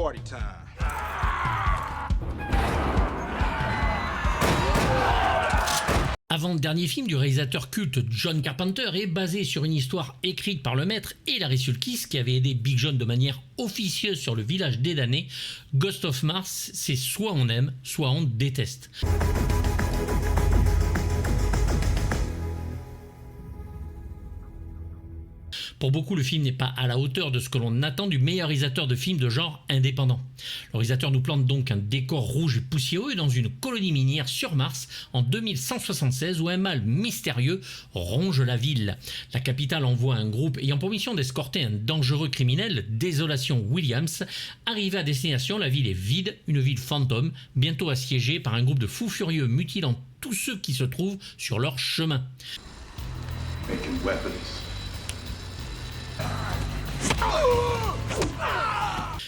party time. Avant-dernier film du réalisateur culte John Carpenter est basé sur une histoire écrite par le maître Hilary Sulkis qui avait aidé Big John de manière officieuse sur le village des damnés. Ghost of Mars, c'est soit on aime, soit on déteste. Pour beaucoup, le film n'est pas à la hauteur de ce que l'on attend du meilleur réalisateur de films de genre indépendant. Le réalisateur nous plante donc un décor rouge et poussiéreux dans une colonie minière sur Mars en 2176 où un mal mystérieux ronge la ville. La capitale envoie un groupe ayant pour mission d'escorter un dangereux criminel, Désolation Williams. Arrivé à destination, la ville est vide, une ville fantôme, bientôt assiégée par un groupe de fous furieux mutilant tous ceux qui se trouvent sur leur chemin. Making weapons.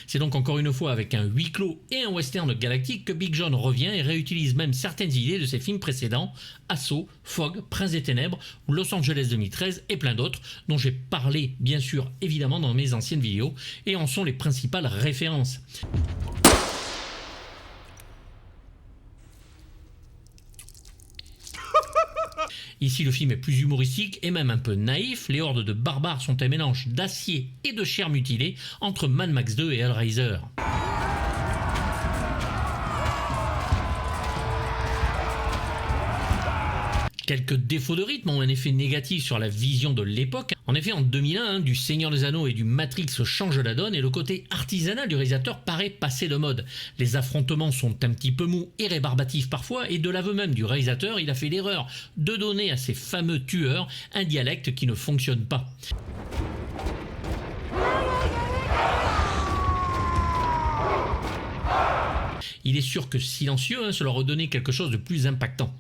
C'est donc encore une fois avec un huis clos et un western galactique que Big John revient et réutilise même certaines idées de ses films précédents, Assaut, Fog, Prince des Ténèbres, Los Angeles 2013 et plein d'autres, dont j'ai parlé bien sûr évidemment dans mes anciennes vidéos et en sont les principales références. Ici, le film est plus humoristique et même un peu naïf. Les hordes de barbares sont un mélange d'acier et de chair mutilée entre Mad Max 2 et Hellraiser. Quelques défauts de rythme ont un effet négatif sur la vision de l'époque. En effet, en 2001, du Seigneur des Anneaux et du Matrix change la donne et le côté artisanal du réalisateur paraît passer de mode. Les affrontements sont un petit peu mous et rébarbatifs parfois et de l'aveu même du réalisateur, il a fait l'erreur de donner à ces fameux tueurs un dialecte qui ne fonctionne pas. Il est sûr que silencieux, ça leur redonnait quelque chose de plus impactant.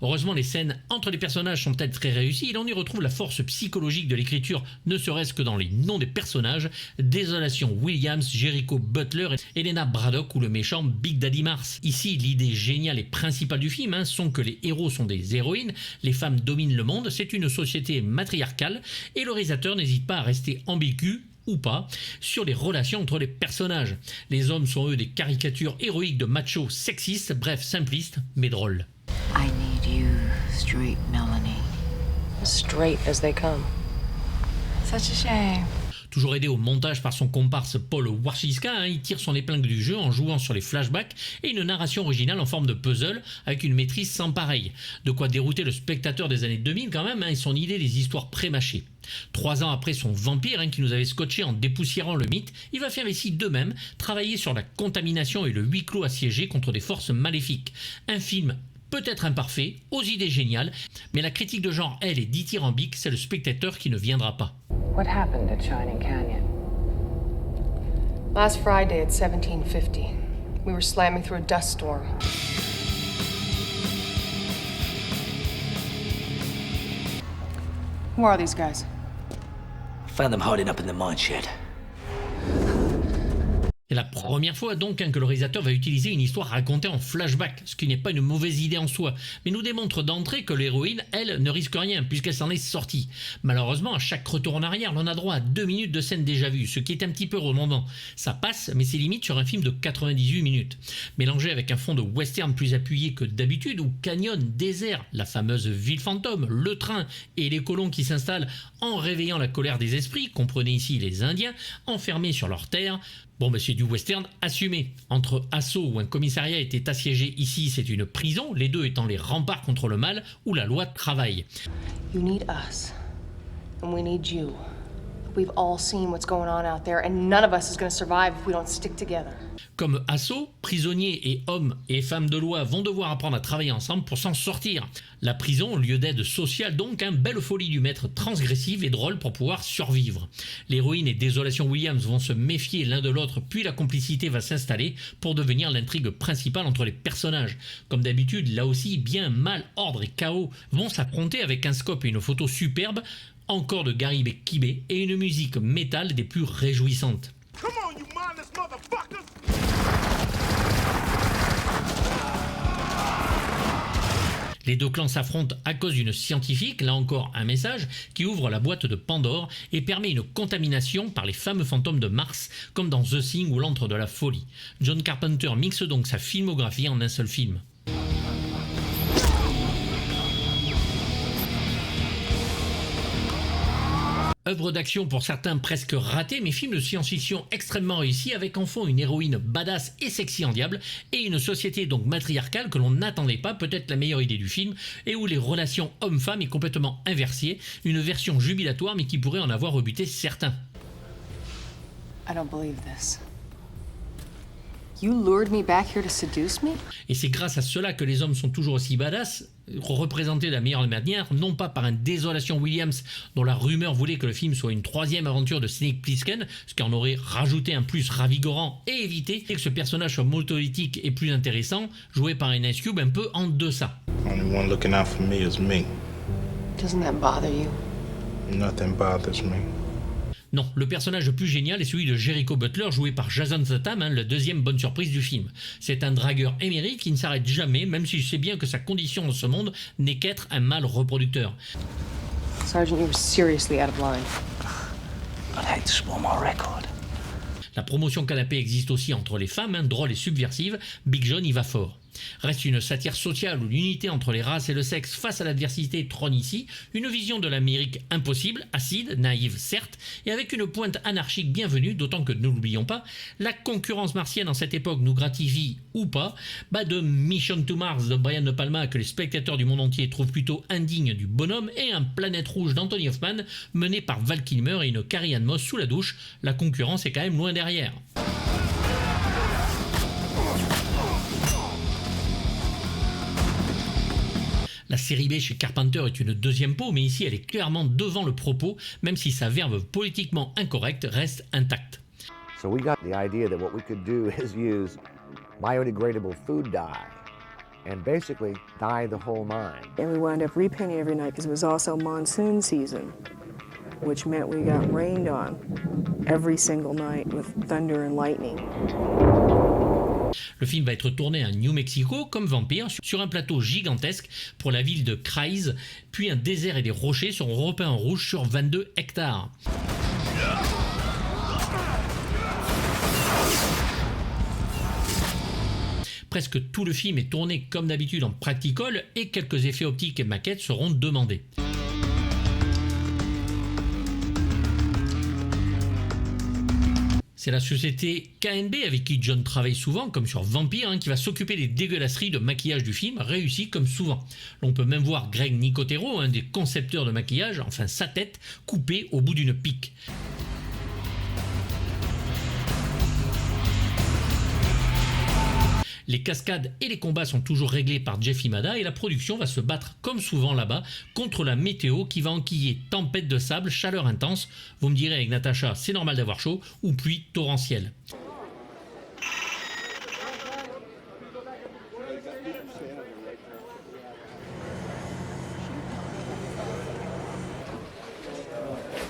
Heureusement, les scènes entre les personnages sont-elles très réussies et l'on y retrouve la force psychologique de l'écriture, ne serait-ce que dans les noms des personnages. Désolation Williams, Jericho Butler, Helena Braddock ou le méchant Big Daddy Mars. Ici, l'idée géniale et principale du film sont que les héros sont des héroïnes, les femmes dominent le monde, c'est une société matriarcale et le réalisateur n'hésite pas à rester ambigu ou pas, sur les relations entre les personnages. Les hommes sont eux des caricatures héroïques de machos sexistes, bref simplistes, mais drôles. I need you, straight Melanie. As straight as they come. Such a shame. Toujours aidé au montage par son comparse Paul Warszyska, il tire son épingle du jeu en jouant sur les flashbacks et une narration originale en forme de puzzle avec une maîtrise sans pareil. De quoi dérouter le spectateur des années 2000 quand même, et son idée des histoires pré-mâchées. 3 ans après son vampire qui nous avait scotché en dépoussiérant le mythe, il va faire ici de même, travailler sur la contamination et le huis clos assiégé contre des forces maléfiques. Un film peut-être imparfait, aux idées géniales, mais la critique de genre, elle, est dithyrambique, c'est le spectateur qui ne viendra pas. What happened at Shining Canyon? Last Friday at 1750, we were slamming through a dust storm. Who are these guys? Found them hiding up in the mine shed. C'est la première fois donc que le réalisateur va utiliser une histoire racontée en flashback, ce qui n'est pas une mauvaise idée en soi, mais nous démontre d'entrée que l'héroïne, elle, ne risque rien puisqu'elle s'en est sortie. Malheureusement, à chaque retour en arrière, l'on a droit à 2 minutes de scène déjà vue, ce qui est un petit peu redondant. Ça passe, mais c'est limite sur un film de 98 minutes. Mélangé avec un fond de western plus appuyé que d'habitude, où canyon, désert, la fameuse ville fantôme, le train et les colons qui s'installent en réveillant la colère des esprits, comprenez ici les Indiens, enfermés sur leur terre. Bon, ben c'est du western assumé. Entre Assaut, où un commissariat était assiégé, ici c'est une prison, les deux étant les remparts contre le mal, où la loi travaille. You need us, and we need you. We've all seen what's going on out there, and none of us is going to survive if we don't stick together. Comme Assaut, prisonniers et hommes et femmes de loi vont devoir apprendre à travailler ensemble pour s'en sortir. La prison, lieu d'aide sociale donc, belle folie du maître transgressive et drôle pour pouvoir survivre. L'héroïne et Désolation Williams vont se méfier l'un de l'autre, puis la complicité va s'installer pour devenir l'intrigue principale entre les personnages. Comme d'habitude, là aussi, bien, mal, ordre et chaos vont s'affronter avec un scope et une photo superbe, encore de Garib et Kibé et une musique métal des plus réjouissantes. Come on, you mindless motherfuckers! Les deux clans s'affrontent à cause d'une scientifique, là encore un message, qui ouvre la boîte de Pandore et permet une contamination par les fameux fantômes de Mars, comme dans The Thing ou l'Antre de la Folie. John Carpenter mixe donc sa filmographie en un seul film. Œuvre d'action pour certains presque ratée, mais film de science-fiction extrêmement réussi avec en fond une héroïne badass et sexy en diable et une société donc matriarcale que l'on n'attendait pas, peut-être la meilleure idée du film, et où les relations hommes-femmes est complètement inversée, une version jubilatoire mais qui pourrait en avoir rebuté certains. I don't believe this. You lured me back here to seduce me? Et c'est grâce à cela que les hommes sont toujours aussi badass, représentés de la meilleure manière, non pas par un Désolation Williams dont la rumeur voulait que le film soit une troisième aventure de Snake Plissken, ce qui en aurait rajouté un plus ravigorant et évité que ce personnage soit monolithique et plus intéressant, joué par un Ice Cube un peu en deçà. Only one looking out for me is me. Doesn't that bother you? Nothing bothers me. Non, le personnage le plus génial est celui de Jericho Butler, joué par Jason Statham, la deuxième bonne surprise du film. C'est un dragueur émérite qui ne s'arrête jamais, même s'il sait bien que sa condition dans ce monde n'est qu'être un mâle reproducteur. Sergeant, you were seriously out of line. I'd hate to spoil my record. La promotion canapé existe aussi entre les femmes, drôle et subversive, Big John y va fort. Reste une satire sociale où l'unité entre les races et le sexe face à l'adversité trône ici, une vision de l'Amérique impossible, acide, naïve certes, et avec une pointe anarchique bienvenue, d'autant que, ne l'oublions pas, la concurrence martienne en cette époque nous gratifie ou pas, de Mission to Mars de Brian De Palma que les spectateurs du monde entier trouvent plutôt indigne du bonhomme, et un Planète Rouge d'Anthony Hoffman mené par Val Kilmer et une Carrie-Anne Moss sous la douche, la concurrence est quand même loin derrière. La série B chez Carpenter est une deuxième peau, mais ici elle est clairement devant le propos, même si sa verve politiquement incorrecte reste intacte. So we got the idea that what we could do is use biodegradable food dye and basically dye the whole mine. And we wound up repainting every night because it was also monsoon season, which meant we got rained on every single night with thunder and lightning. Le film va être tourné à New Mexico comme Vampire, sur un plateau gigantesque pour la ville de Chryse, puis un désert et des rochers seront repeints en rouge sur 22 hectares. Presque tout le film est tourné comme d'habitude en practical et quelques effets optiques et maquettes seront demandés. C'est la société KNB avec qui John travaille souvent, comme sur Vampire, qui va s'occuper des dégueulasseries de maquillage du film, réussi comme souvent. L'on peut même voir Greg Nicotero, un des concepteurs de maquillage, enfin sa tête, coupée au bout d'une pique. Les cascades et les combats sont toujours réglés par Jeff Imada et la production va se battre comme souvent là-bas contre la météo qui va enquiller tempête de sable, chaleur intense, vous me direz avec Natacha c'est normal d'avoir chaud, ou pluie torrentielle.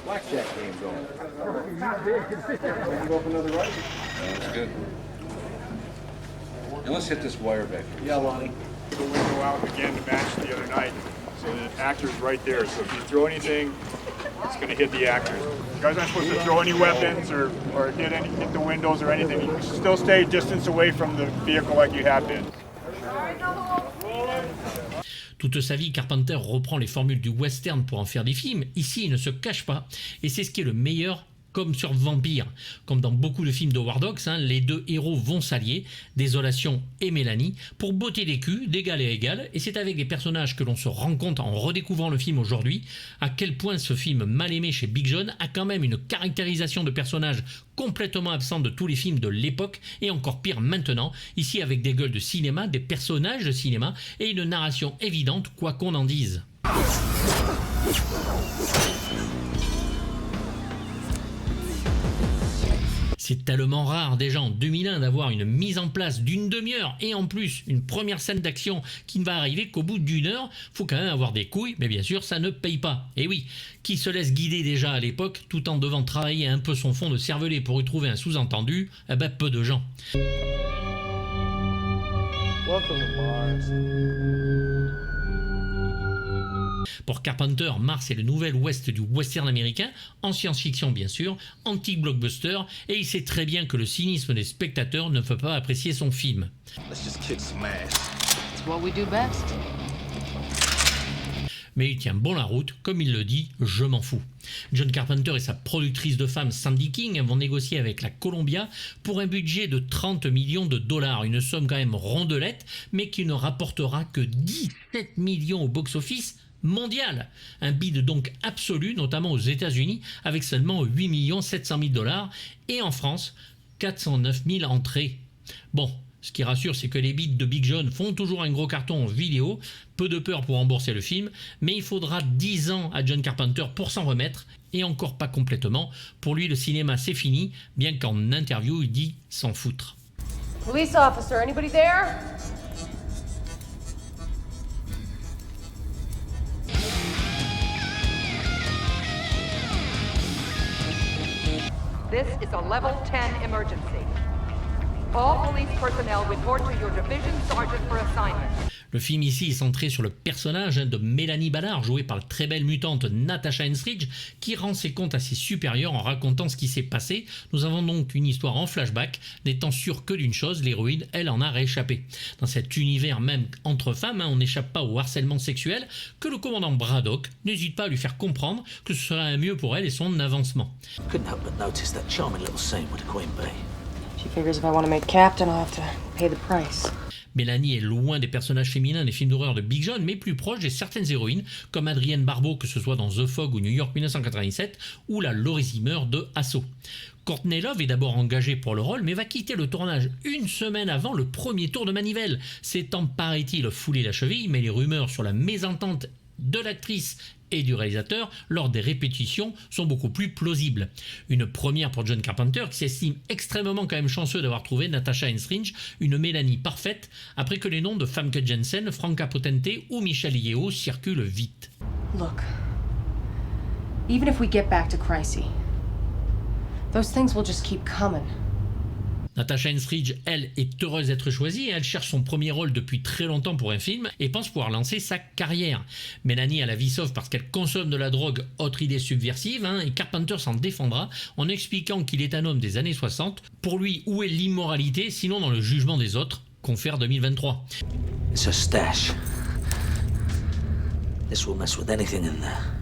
Blackjack game going. That's good. Now let's hit this wire back here. Yeah, Lonnie. The window out again to match the other night. So the actor's right there. So if you throw anything, it's going to hit the actors. You guys aren't supposed to throw any weapons or hit the windows or anything. You can still stay distance away from the vehicle like you have been. Toute sa vie, Carpenter reprend les formules du western pour en faire des films. Ici, il ne se cache pas. Et c'est ce qui est le meilleur, comme sur Vampire. Comme dans beaucoup de films de War Dogs, les deux héros vont s'allier, Désolation et Mélanie, pour botter les culs d'égal à égal. Et c'est avec des personnages que l'on se rend compte en redécouvrant le film aujourd'hui, à quel point ce film mal aimé chez Big John a quand même une caractérisation de personnages complètement absente de tous les films de l'époque, et encore pire maintenant, ici avec des gueules de cinéma, des personnages de cinéma, et une narration évidente, quoi qu'on en dise. C'est tellement rare déjà en 2001 d'avoir une mise en place d'une demi-heure et en plus une première scène d'action qui ne va arriver qu'au bout d'une heure. Faut quand même avoir des couilles, mais bien sûr ça ne paye pas. Et oui, qui se laisse guider déjà à l'époque tout en devant travailler un peu son fond de cervelet pour y trouver un sous-entendu, peu de gens. Welcome to Mars. Pour Carpenter, Mars est le nouvel ouest du western américain, en science-fiction bien sûr, anti-blockbuster, et il sait très bien que le cynisme des spectateurs ne peut pas apprécier son film. Let's just kick some ass. It's what we do best. Mais il tient bon la route, comme il le dit, je m'en fous. John Carpenter et sa productrice de femmes Sandy King vont négocier avec la Columbia pour un budget de 30 millions de dollars, une somme quand même rondelette, mais qui ne rapportera que 17 millions au box-office mondial. Un bid donc absolu, notamment aux États-Unis, avec seulement 8 700 000 dollars, et en France, 409 000 entrées. Bon, ce qui rassure, c'est que les bids de Big John font toujours un gros carton en vidéo, peu de peur pour rembourser le film, mais il faudra 10 ans à John Carpenter pour s'en remettre, et encore pas complètement. Pour lui, le cinéma c'est fini, bien qu'en interview il dit s'en foutre. Police officer, anybody there? This is a level 10 emergency. All police personnel report to your division sergeant for assignment. Le film ici est centré sur le personnage de Mélanie Ballard, jouée par la très belle mutante Natasha Henstridge, qui rend ses comptes à ses supérieurs en racontant ce qui s'est passé. Nous avons donc une histoire en flashback, n'étant sûr que d'une chose, l'héroïne, elle en a réchappé. Dans cet univers même entre femmes, on n'échappe pas au harcèlement sexuel, que le commandant Braddock n'hésite pas à lui faire comprendre que ce serait un mieux pour elle et son avancement. Couldn't help but notice that charming little scene with the Queen Bee. She figures if I want to make captain, I'll have to pay the price. Mélanie est loin des personnages féminins des films d'horreur de Big John, mais plus proche de certaines héroïnes, comme Adrienne Barbeau, que ce soit dans The Fog ou New York 1997, ou la Laurie Zimmer de Assaut. Courtney Love est d'abord engagée pour le rôle, mais va quitter le tournage une semaine avant le premier tour de manivelle, s'étant, paraît-il, foulé la cheville, mais les rumeurs sur la mésentente de l'actrice et du réalisateur lors des répétitions sont beaucoup plus plausibles. Une première pour John Carpenter qui s'estime extrêmement quand même chanceux d'avoir trouvé Natasha Henstridge, une Mélanie parfaite, après que les noms de Famke Janssen, Franka Potente ou Michelle Yeoh circulent vite. Look, even if we get back to Chrysy, those things will just keep coming. Natasha Henstridge, elle, est heureuse d'être choisie et elle cherche son premier rôle depuis très longtemps pour un film et pense pouvoir lancer sa carrière. Mélanie a la vie sauve parce qu'elle consomme de la drogue, autre idée subversive, et Carpenter s'en défendra en expliquant qu'il est un homme des années 60. Pour lui, où est l'immoralité sinon dans le jugement des autres? Confère 2023. It's a stash. This will mess with anything in there.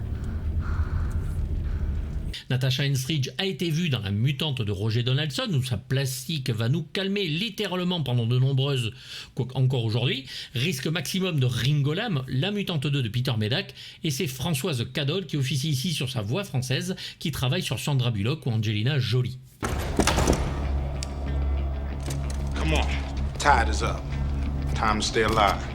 Natasha Henstridge a été vue dans La Mutante de Roger Donaldson, où sa plastique va nous calmer littéralement pendant de nombreuses, encore aujourd'hui. Risque maximum de Ringo Lam, La Mutante 2 de Peter Medak, et c'est Françoise Cadol qui officie ici sur sa voix française, qui travaille sur Sandra Bullock ou Angelina Jolie. Come on, tide is up. Time to stay alive.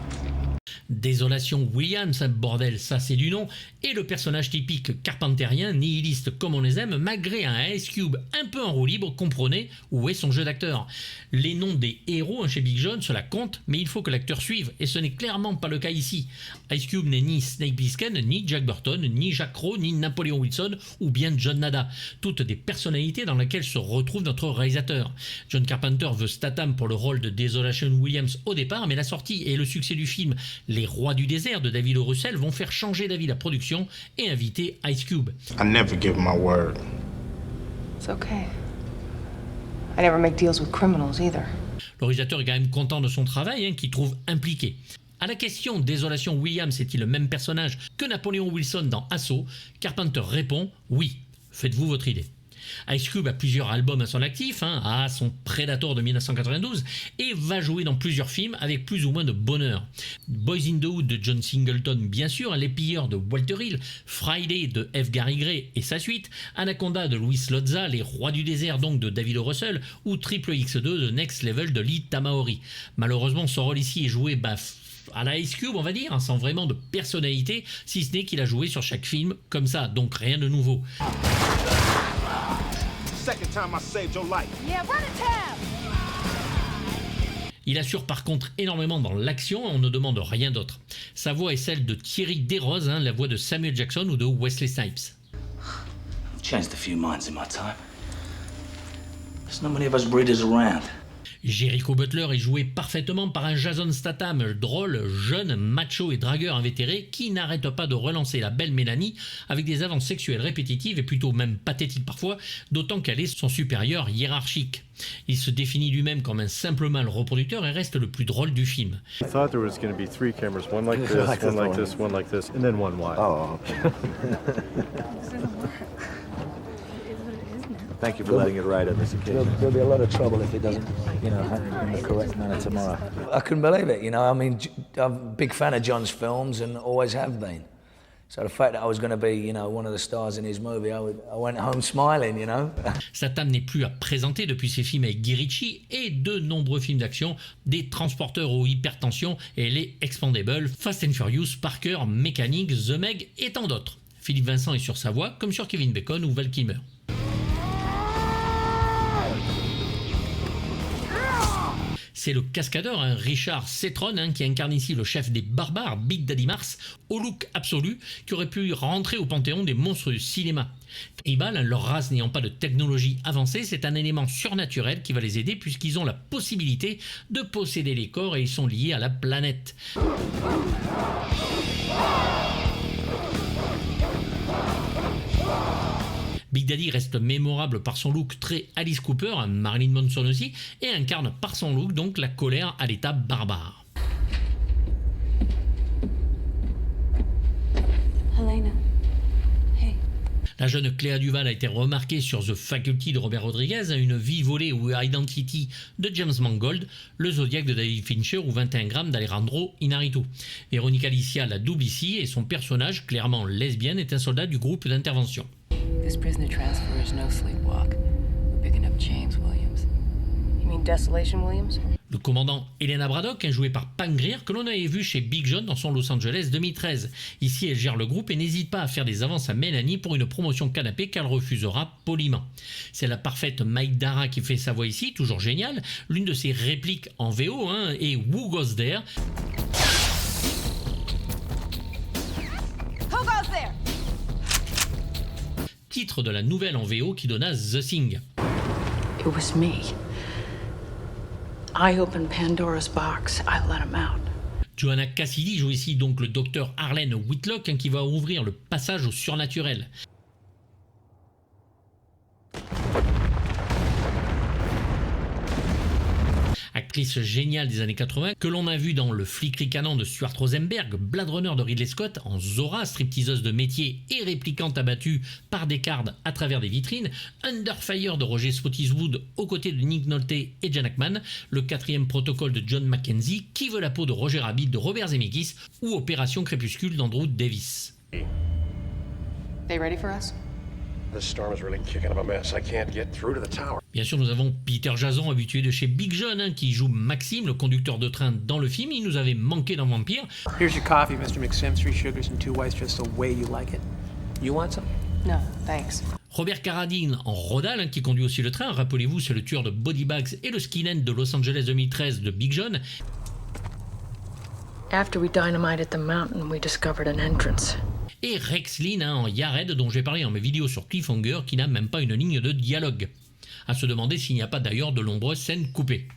Désolation Williams, bordel, ça c'est du nom, et le personnage typique carpentérien, nihiliste comme on les aime, malgré un Ice Cube un peu en roue libre, comprenez où est son jeu d'acteur. Les noms des héros chez Big John, cela compte, mais il faut que l'acteur suive, et ce n'est clairement pas le cas ici. Ice Cube n'est ni Snake Plissken, ni Jack Burton, ni Jack Crow, ni Napoleon Wilson, ou bien John Nada, toutes des personnalités dans lesquelles se retrouve notre réalisateur. John Carpenter veut Statham pour le rôle de Desolation Williams au départ, mais la sortie et le succès du film Les Rois du désert de David O. Russell vont faire changer d'avis la production et inviter Ice Cube. I never give my word. It's okay. I never make deals with criminals either. Le réalisateur est quand même content de son travail, qu'il trouve impliqué. À la question Désolation Williams est-il le même personnage que Napoleon Wilson dans Assaut, Carpenter répond oui. Faites-vous votre idée. Ice Cube a plusieurs albums à son actif, à son Predator de 1992, et va jouer dans plusieurs films avec plus ou moins de bonheur. Boys in the Hood de John Singleton, bien sûr, Les Pilleurs de Walter Hill, Friday de F. Gary Gray et sa suite, Anaconda de Luis Lozza, Les Rois du désert donc de David O. Russell, ou Triple X2 de Next Level de Lee Tamahori. Malheureusement, son rôle ici est joué à la Ice Cube, on va dire, sans vraiment de personnalité, si ce n'est qu'il a joué sur chaque film comme ça, donc rien de nouveau. Il assure par contre énormément dans l'action, on ne demande rien d'autre. Sa voix est celle de Thierry Desroses, la voix de Samuel Jackson ou de Wesley Snipes. I've changed a few minds in my time. There's not many of us breeders around. Jericho Butler est joué parfaitement par un Jason Statham, drôle, jeune, macho et dragueur invétéré qui n'arrête pas de relancer la belle Mélanie avec des avances sexuelles répétitives et plutôt même pathétiques parfois, d'autant qu'elle est son supérieur hiérarchique. Il se définit lui-même comme un simple mâle reproducteur et reste le plus drôle du film. I thought there was going to be 3 cameras, one like this, one like this, one like this, and then one wide. Oh, okay. Thank you for letting it ride on this occasion. There'll be a lot of trouble if it doesn't, happen in the correct manner tomorrow. I couldn't believe it, I mean, I'm a big fan of John's films and always have been. So the fact that I was going to be, one of the stars in his movie, I went home smiling, Statham n'est plus à présenter depuis ses films avec Guy Ritchie et de nombreux films d'action, des transporteurs aux hypertension et les Expendables, Fast and Furious, Parker, Mécanique, The Meg et tant d'autres. Philippe Vincent est sur sa voix, comme sur Kevin Bacon ou Val Kilmer. C'est le cascadeur Richard Cetron qui incarne ici le chef des barbares, Big Daddy Mars, au look absolu, qui aurait pu rentrer au panthéon des monstres du cinéma. Tribal, leur race n'ayant pas de technologie avancée, c'est un élément surnaturel qui va les aider puisqu'ils ont la possibilité de posséder les corps et ils sont liés à la planète. Big Daddy reste mémorable par son look très Alice Cooper, Marilyn Manson aussi, et incarne par son look donc la colère à l'état barbare. Helena. Hey. La jeune Cléa Duval a été remarquée sur The Faculty de Robert Rodriguez, Une vie volée ou Identity de James Mangold, Le Zodiac de David Fincher ou 21 grammes d'Alejandro Inarritu. Véronica Alicia la double ici et son personnage, clairement lesbienne, est un soldat du groupe d'intervention. This prisoner transfer is no sleepwalk. We're picking up James Williams. You mean Desolation Williams? Le commandant Helena Braddock, joué par Pam Grier, que l'on avait vu chez Big John dans son Los Angeles 2013. Ici, elle gère le groupe et n'hésite pas à faire des avances à Mélanie pour une promotion canapé qu'elle refusera poliment. C'est la parfaite Mike Dara qui fait sa voix ici, toujours géniale. L'une de ses répliques en VO est Who Goes There? Who goes there? Titre de la nouvelle en VO qui donna The Thing. It was me. I opened Pandora's box. I let him out. Joanna Cassidy joue ici donc le docteur Harlan Whitlock qui va ouvrir le passage au surnaturel. Actrice géniale des années 80 que l'on a vu dans Le flic ricanant de Stuart Rosenberg, Blade Runner de Ridley Scott, en Zora, stripteaseuse de métier et réplicante abattue par des cardes à travers des vitrines, Under Fire de Roger Spottiswoode aux côtés de Nick Nolte et Jan Ackman, Le 4e protocole de John Mackenzie, Qui veut la peau de Roger Rabbit de Robert Zemeckis ou Opération Crépuscule d'Andrew Davis. They ready for us? This storm is really kicking up a mess. I can't get through to the tower. Bien sûr, nous avons Peter Jason, habitué de chez Big John, qui joue Maxime, le conducteur de train dans le film. Il nous avait manqué dans Vampire. Here's your coffee, Mr. McSims. 3 sugars and 2 whites, just the way you like it. You want some? No, thanks. Robert Carradine en Rodal, qui conduit aussi le train. Rappelez-vous, c'est le tueur de Body Bags et le skinhead de Los Angeles 2013 de Big John. After we dynamited the mountain, we discovered an entrance. Et Rex Lynn en Yared, dont j'ai parlé dans mes vidéos sur Cliffhanger, qui n'a même pas une ligne de dialogue. À se demander s'il n'y a pas d'ailleurs de nombreuses scènes coupées.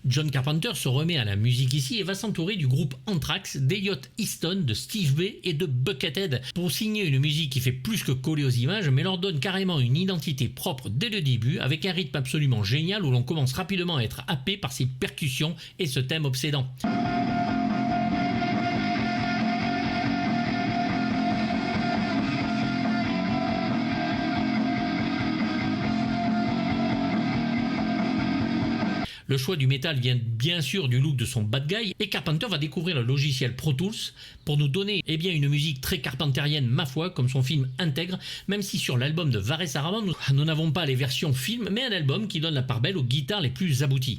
John Carpenter se remet à la musique ici et va s'entourer du groupe Anthrax, d'Elliot Easton, de Steve Bay et de Buckethead pour signer une musique qui fait plus que coller aux images mais leur donne carrément une identité propre dès le début avec un rythme absolument génial où l'on commence rapidement à être happé par ses percussions et ce thème obsédant. Le choix du métal vient bien sûr du look de son bad guy et Carpenter va découvrir le logiciel Pro Tools pour nous donner une musique très carpenterienne ma foi comme son film intègre, même si sur l'album de Varese Araban nous n'avons pas les versions film mais un album qui donne la part belle aux guitares les plus abouties.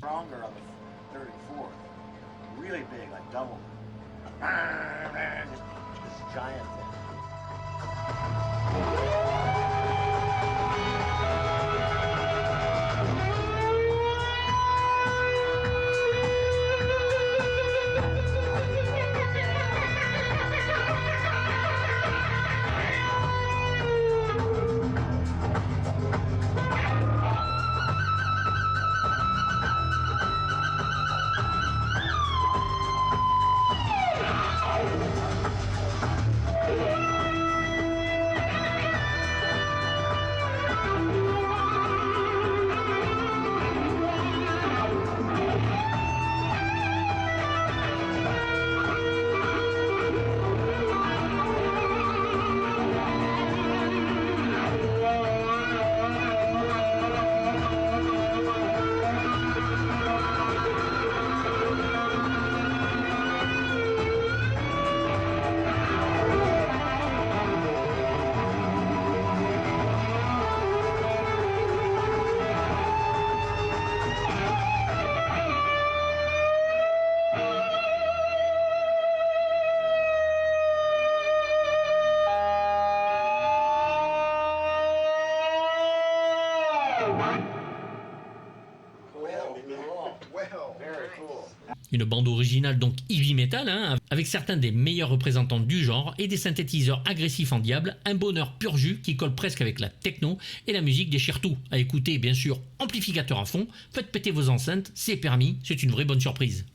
Une bande originale donc heavy metal, hein, avec certains des meilleurs représentants du genre et des synthétiseurs agressifs en diable, un bonheur pur jus qui colle presque avec la techno et la musique déchire tout. À écouter bien sûr, amplificateur à fond, faites péter vos enceintes, c'est permis, c'est une vraie bonne surprise.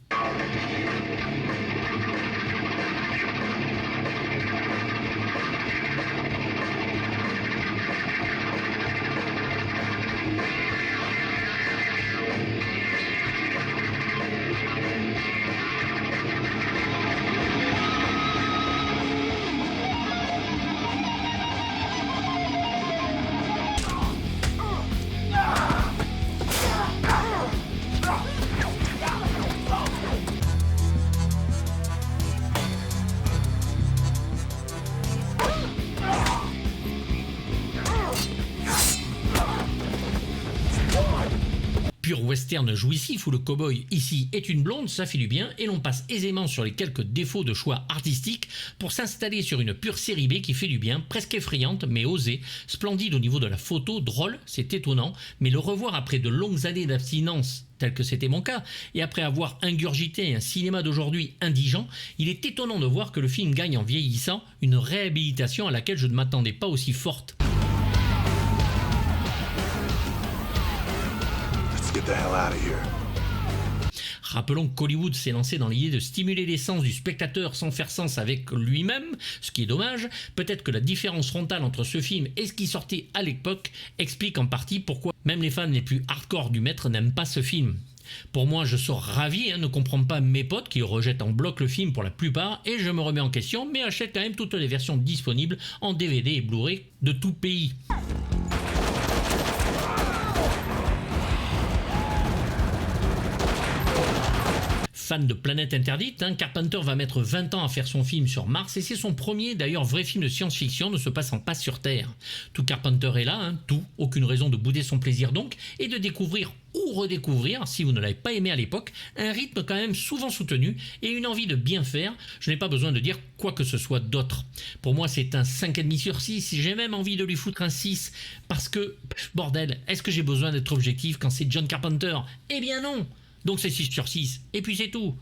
Pur western jouissif où le cow-boy ici est une blonde, ça fait du bien et l'on passe aisément sur les quelques défauts de choix artistiques pour s'installer sur une pure série B qui fait du bien, presque effrayante mais osée, splendide au niveau de la photo, drôle, c'est étonnant, mais le revoir après de longues années d'abstinence tel que c'était mon cas, et après avoir ingurgité un cinéma d'aujourd'hui indigent, il est étonnant de voir que le film gagne en vieillissant une réhabilitation à laquelle je ne m'attendais pas aussi forte. Get the hell out of here. Rappelons qu'Hollywood s'est lancé dans l'idée de stimuler les sens du spectateur sans faire sens avec lui-même, ce qui est dommage. Peut-être que la différence frontale entre ce film et ce qui sortait à l'époque explique en partie pourquoi même les fans les plus hardcore du maître n'aiment pas ce film. Pour moi, je sors ravi, ne comprends pas mes potes qui rejettent en bloc le film pour la plupart, et je me remets en question, mais achète quand même toutes les versions disponibles en DVD et Blu-ray de tout pays. Fan de Planète Interdite, Carpenter va mettre 20 ans à faire son film sur Mars et c'est son premier d'ailleurs vrai film de science-fiction ne se passant pas sur Terre. Tout Carpenter est là, tout, aucune raison de bouder son plaisir donc, et de découvrir ou redécouvrir, si vous ne l'avez pas aimé à l'époque, un rythme quand même souvent soutenu et une envie de bien faire, je n'ai pas besoin de dire quoi que ce soit d'autre. Pour moi c'est un 5,5 sur 6, j'ai même envie de lui foutre un 6, parce que, bordel, est-ce que j'ai besoin d'être objectif quand c'est John Carpenter? Eh bien non! Donc c'est 6 sur 6, et puis c'est tout.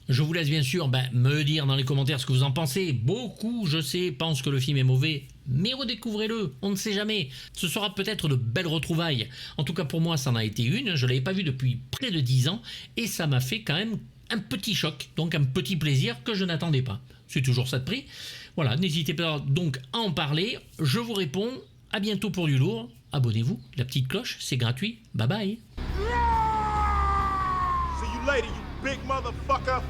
Je vous laisse bien sûr me dire dans les commentaires ce que vous en pensez. Beaucoup, je sais, pensent que le film est mauvais, mais redécouvrez-le, on ne sait jamais. Ce sera peut-être de belles retrouvailles. En tout cas pour moi, ça en a été une, je ne l'avais pas vu depuis près de 10 ans, et ça m'a fait quand même un petit choc, donc un petit plaisir que je n'attendais pas. C'est toujours ça de prix. Voilà, n'hésitez pas donc à en parler. Je vous réponds. À bientôt pour du lourd. Abonnez-vous, la petite cloche, c'est gratuit. Bye bye. See you later, you big motherfucker.